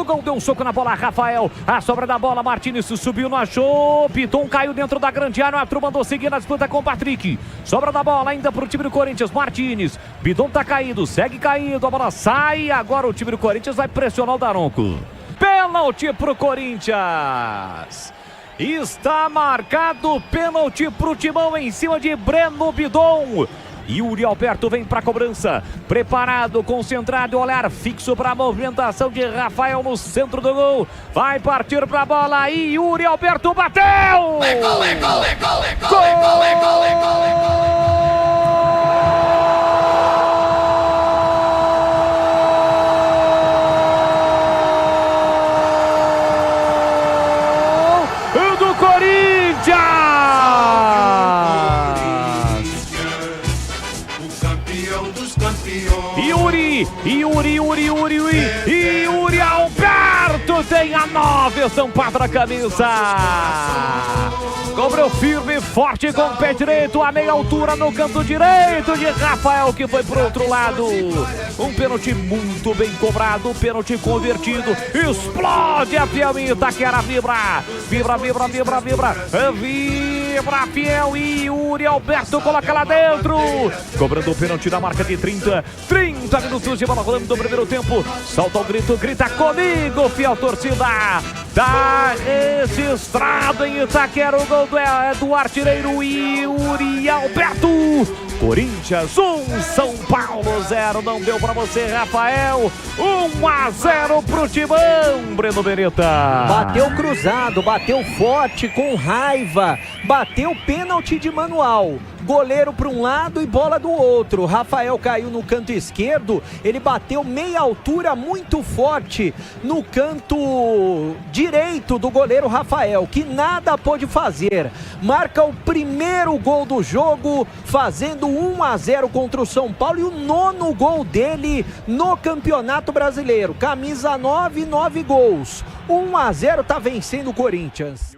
gol, deu um soco na bola, Rafael, a sobra da bola, Martins subiu, não achou, Piton caiu dentro da grande área, o Arthur mandou seguir na disputa com o Patrick, sobra da bola ainda para o time do Corinthians, Martins, Piton tá caído, segue caindo, a bola sai, agora o time do Corinthians vai pressionar o Daronco. Pênalti pro Corinthians. Está marcado pênalti pro Timão em cima de Breno Bidon. Yuri Alberto vem para a cobrança, preparado, concentrado, olhar fixo para a movimentação de Rafael no centro do gol. Vai partir para a bola e Yuri Alberto bateu! Gol do Corinthians! Yuri Alberto tem a 9 estampada na camisa. Cobrou firme, forte com o pé direito, a meia altura no canto direito de Rafael, que foi pro outro lado. Um pênalti muito bem cobrado, pênalti convertido. Explode a Fiel em Itaquera, vibra, Fiel e Yuri Alberto coloca lá dentro. Cobrando o pênalti na marca de 30 minutos de bola rolando do primeiro tempo. Solta o grito, grita comigo, Fiel torcida. Tá registrado em Itaquera o gol do artilheiro Yuri Alberto. Corinthians 1, São Paulo 0. Não deu pra você, Rafael. 1-0 pro Timão, Breno Beretta. Bateu cruzado, bateu forte, com raiva. Bateu pênalti de manual. Goleiro para um lado e bola do outro. Rafael caiu no canto esquerdo. Ele bateu meia altura muito forte no canto direito do goleiro Rafael, que nada pôde fazer. Marca o primeiro gol do jogo, fazendo 1-0 contra o São Paulo e o 9º gol dele no Campeonato Brasileiro. Camisa 9, 9 gols. 1-0, tá vencendo o Corinthians.